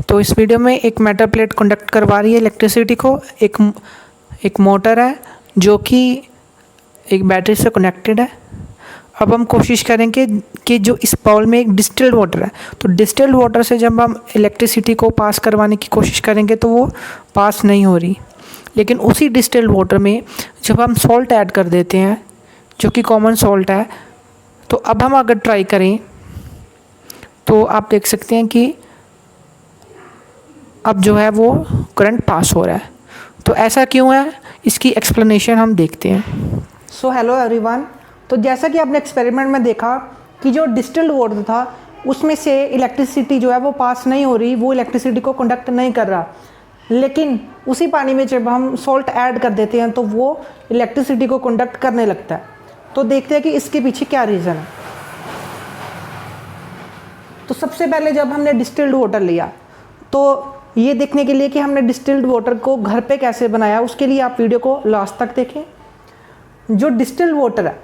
तो इस वीडियो में एक मेटल प्लेट कंडक्ट करवा रही है इलेक्ट्रिसिटी को। एक मोटर है जो कि एक बैटरी से कनेक्टेड है। अब हम कोशिश करेंगे कि जो इस बाउल में एक डिस्टिल्ड वाटर है, तो डिस्टिल्ड वाटर से जब हम इलेक्ट्रिसिटी को पास करवाने की कोशिश करेंगे तो वो पास नहीं हो रही। लेकिन उसी डिस्टिल्ड वाटर में जब हम सॉल्ट ऐड कर देते हैं, जो कि कॉमन सॉल्ट है, तो अब हम अगर ट्राई करें तो आप देख सकते हैं कि अब जो है वो करंट पास हो रहा है। तो ऐसा क्यों है, इसकी एक्सप्लेनेशन हम देखते हैं। So hello everyone. तो जैसा कि आपने एक्सपेरिमेंट में देखा कि जो डिस्टिल्ड वाटर था उसमें से इलेक्ट्रिसिटी जो है वो पास नहीं हो रही, वो इलेक्ट्रिसिटी को कंडक्ट नहीं कर रहा। लेकिन उसी पानी में जब हम सॉल्ट ऐड कर देते हैं तो वो इलेक्ट्रिसिटी को कंडक्ट करने लगता है। तो देखते हैं कि इसके पीछे क्या रीज़न है। तो सबसे पहले जब हमने डिस्टिल्ड वाटर लिया, तो ये देखने के लिए कि हमने डिस्टिल्ड वाटर को घर पे कैसे बनाया, उसके लिए आप वीडियो को लास्ट तक देखें। जो डिस्टिल्ड वाटर है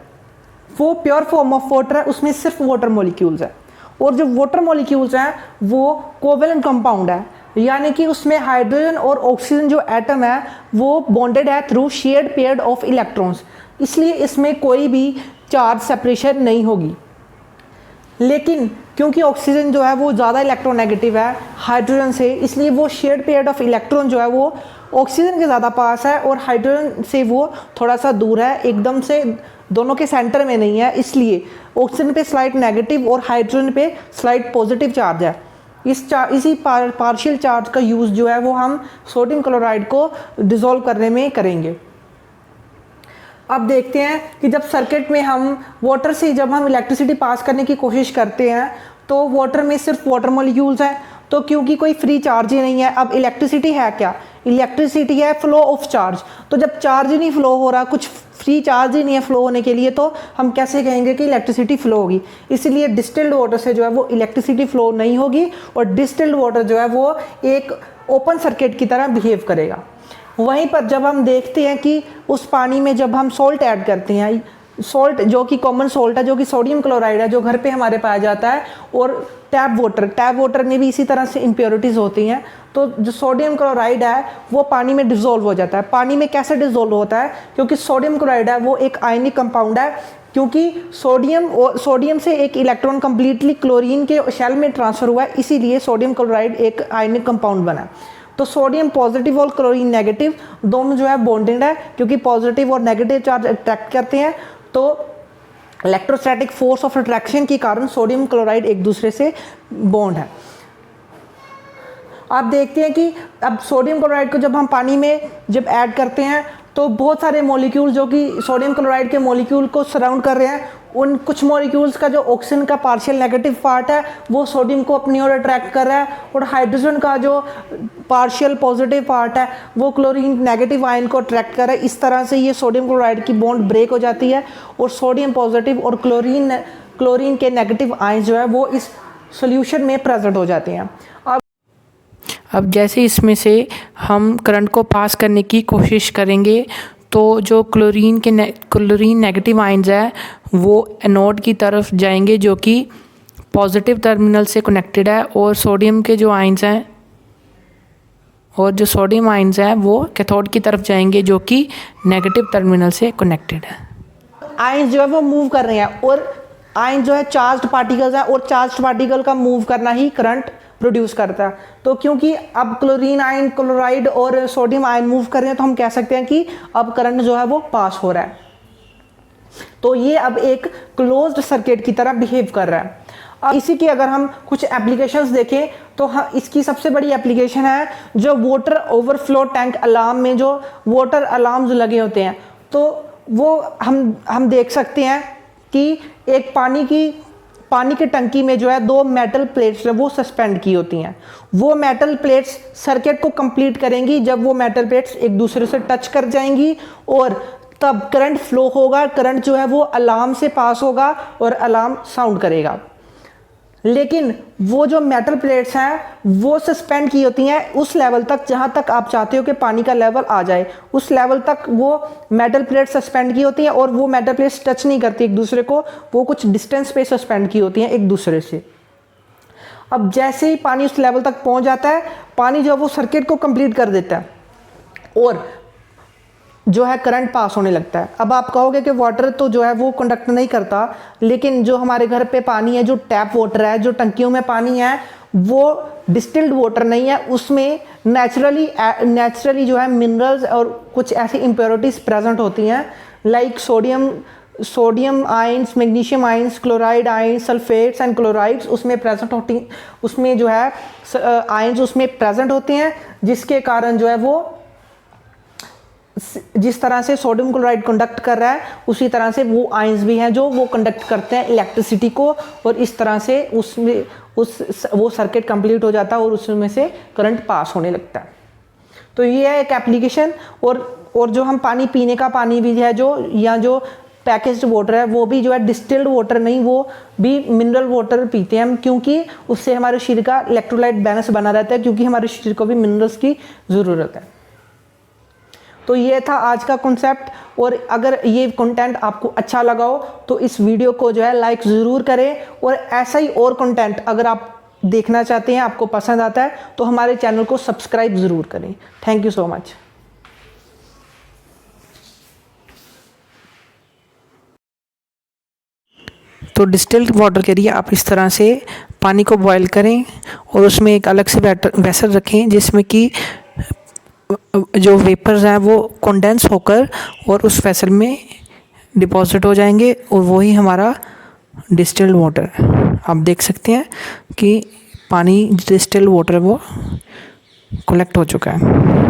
वो प्योर फॉर्म ऑफ वाटर है, उसमें सिर्फ वाटर मॉलिक्यूल्स है। और जो वाटर मॉलिक्यूल्स हैं वो कोवेलेंट कंपाउंड है, यानी कि उसमें हाइड्रोजन और ऑक्सीजन जो एटम है वो बॉन्डेड है through shared pair of electrons, इसलिए इसमें कोई भी चार्ज सेपरेशन नहीं होगी। लेकिन क्योंकि ऑक्सीजन जो है वो ज़्यादा इलेक्ट्रोनेगेटिव है हाइड्रोजन से, इसलिए वो शेयर्ड पेयर ऑफ इलेक्ट्रॉन जो है वो ऑक्सीजन के ज़्यादा पास है और हाइड्रोजन से वो थोड़ा सा दूर है, एकदम से दोनों के सेंटर में नहीं है। इसलिए ऑक्सीजन पे स्लाइट नेगेटिव और हाइड्रोजन पे स्लाइट पॉजिटिव चार्ज है। इसी पार्शियल चार्ज का यूज़ जो है वो हम सोडियम क्लोराइड को डिज़ोल्व करने में करेंगे। अब देखते हैं कि जब सर्किट में हम वाटर से जब हम इलेक्ट्रिसिटी पास करने की कोशिश करते हैं तो वाटर में सिर्फ वाटर मॉलिक्यूल्स हैं, तो क्योंकि कोई फ्री चार्ज ही नहीं है। अब इलेक्ट्रिसिटी है क्या? इलेक्ट्रिसिटी है फ्लो ऑफ चार्ज। तो जब चार्ज ही नहीं फ्लो हो रहा, कुछ फ्री चार्ज ही नहीं है फ्लो होने के लिए, तो हम कैसे कहेंगे कि इलेक्ट्रिसिटी फ्लो होगी? इसलिए डिस्टिल्ड वाटर से जो है वो इलेक्ट्रिसिटी फ्लो नहीं होगी और डिस्टिल्ड वाटर जो है वो एक ओपन सर्किट की तरह बिहेव करेगा। वहीं पर जब हम देखते हैं कि उस पानी में जब हम सॉल्ट ऐड करते हैं, सॉल्ट जो कि कॉमन सॉल्ट है, जो कि सोडियम क्लोराइड है, जो घर पे हमारे पाया जाता है, और टैप वाटर में भी इसी तरह से इम्प्योरिटीज़ होती हैं। तो जो सोडियम क्लोराइड है वो पानी में डिज़ोल्व हो जाता है। पानी में कैसे डिज़ोल्व होता है? क्योंकि सोडियम क्लोराइड है वो एक आयनिक कंपाउंड है, क्योंकि सोडियम से एक इलेक्ट्रॉन कंप्लीटली क्लोरीन के शेल में ट्रांसफ़र हुआ है, इसीलिए सोडियम क्लोराइड एक आयनिक कंपाउंड बना। तो सोडियम पॉजिटिव और क्लोरीन नेगेटिव दोनों जो है बॉन्डेड है, क्योंकि पॉजिटिव और नेगेटिव चार्ज अट्रैक्ट करते हैं। तो इलेक्ट्रोस्टैटिक फोर्स ऑफ अट्रैक्शन के कारण सोडियम क्लोराइड एक दूसरे से बॉन्ड है। आप देखते हैं कि अब सोडियम क्लोराइड को जब हम पानी में जब ऐड करते हैं तो बहुत सारे मॉलिक्यूल जो कि सोडियम क्लोराइड के मॉलिक्यूल को सराउंड कर रहे हैं, उन कुछ मॉलिक्यूल्स का जो ऑक्सीजन का पार्शियल नेगेटिव पार्ट है वो सोडियम को अपनी ओर अट्रैक्ट कर रहा है, और हाइड्रोजन का जो पार्शियल पॉजिटिव पार्ट है वो क्लोरीन नेगेटिव आयन को अट्रैक्ट कर रहा है। इस तरह से ये सोडियम क्लोराइड की बॉन्ड ब्रेक हो जाती है और सोडियम पॉजिटिव और क्लोरीन के नेगेटिव आयन जो है वो इस सोल्यूशन में प्रेजेंट हो जाते हैं। अब जैसे इसमें से हम करंट को पास करने की कोशिश करेंगे तो जो क्लोरीन नेगेटिव आयंस है वो एनोड की तरफ जाएंगे, जो कि पॉजिटिव टर्मिनल से कनेक्टेड है, और सोडियम के जो आयंस हैं और जो सोडियम आयंस हैं वो कैथोड की तरफ जाएंगे, जो कि नेगेटिव टर्मिनल से कनेक्टेड है। आयंस जो है वो मूव कर रहे हैं, और आयन जो है चार्ज्ड पार्टिकल्स है, और चार्ज्ड पार्टिकल का मूव करना ही करंट प्रोड्यूस करता है। तो क्योंकि अब क्लोरीन आयन, क्लोराइड और सोडियम आयन मूव कर रहे हैं, तो हम कह सकते हैं कि अब करंट जो है वो पास हो रहा है। तो ये अब एक क्लोज्ड सर्किट की तरह बिहेव कर रहा है। अब इसी की अगर हम कुछ एप्लीकेशंस देखें तो इसकी सबसे बड़ी एप्लीकेशन है जो वाटर ओवरफ्लो टैंक अलार्म में जो वाटर अलार्म्स लगे होते हैं, तो वो हम देख सकते हैं कि एक पानी की टंकी में जो है दो मेटल प्लेट्स है वो सस्पेंड की होती हैं। वो मेटल प्लेट्स सर्किट को कंप्लीट करेंगी जब वो मेटल प्लेट्स एक दूसरे से टच कर जाएंगी, और तब करंट फ्लो होगा। करंट जो है वो अलार्म से पास होगा और अलार्म साउंड करेगा। लेकिन वो जो मेटल प्लेट्स हैं वो सस्पेंड की होती हैं उस लेवल तक जहां तक आप चाहते हो कि पानी का लेवल आ जाए, उस लेवल तक वो मेटल प्लेट सस्पेंड की होती हैं, और वो मेटल प्लेट्स टच नहीं करती एक दूसरे को, वो कुछ डिस्टेंस पे सस्पेंड की होती हैं एक दूसरे से। अब जैसे ही पानी उस लेवल तक पहुंच जाता है, पानी जो है वो सर्किट को कंप्लीट कर देता है और जो है करंट पास होने लगता है। अब आप कहोगे कि वाटर तो जो है वो कंडक्ट नहीं करता, लेकिन जो हमारे घर पे पानी है, जो टैप वाटर है, जो टंकियों में पानी है, वो डिस्टिल्ड वाटर नहीं है, उसमें नेचुरली जो है मिनरल्स और कुछ ऐसी इम्प्योरिटीज प्रेजेंट होती हैं, like sodium ions, magnesium ions, chloride ions, sulphates and chlorides उसमें प्रेजेंट होती, उसमें जो है आयंस उसमें प्रेजेंट होते हैं, जिसके कारण जो है वो जिस तरह से सोडियम क्लोराइड कंडक्ट कर रहा है, उसी तरह से वो आयंस भी हैं जो वो कंडक्ट करते हैं इलेक्ट्रिसिटी को, और इस तरह से उसमें वो सर्किट कंप्लीट हो जाता है और उसमें से करंट पास होने लगता है। तो ये है एक एप्लीकेशन। और जो हम पानी पीने का पानी भी है जो पैकेज्ड वाटर है, वो भी जो है डिस्टिल्ड वाटर नहीं, वो भी मिनरल वाटर पीते हैं हम, क्योंकि उससे हमारे शरीर का इलेक्ट्रोलाइट बैलेंस बना रहता है, क्योंकि हमारे शरीर को भी मिनरल्स की ज़रूरत है। तो ये था आज का कॉन्सेप्ट, और अगर ये कंटेंट आपको अच्छा लगा हो तो इस वीडियो को जो है लाइक ज़रूर करें, और ऐसा ही और कंटेंट अगर आप देखना चाहते हैं, आपको पसंद आता है, तो हमारे चैनल को सब्सक्राइब ज़रूर करें। Thank you so much. तो डिस्टिल्ड वाटर के लिए आप इस तरह से पानी को बॉयल करें और उसमें एक अलग से वेसल रखें, जिसमें कि जो वेपर्स हैं वो कंडेंस होकर और उस वेसल में डिपॉजिट हो जाएंगे, और वही हमारा डिस्टिल्ड वाटर है। आप देख सकते हैं कि पानी डिस्टिल्ड वाटर वो कलेक्ट हो चुका है।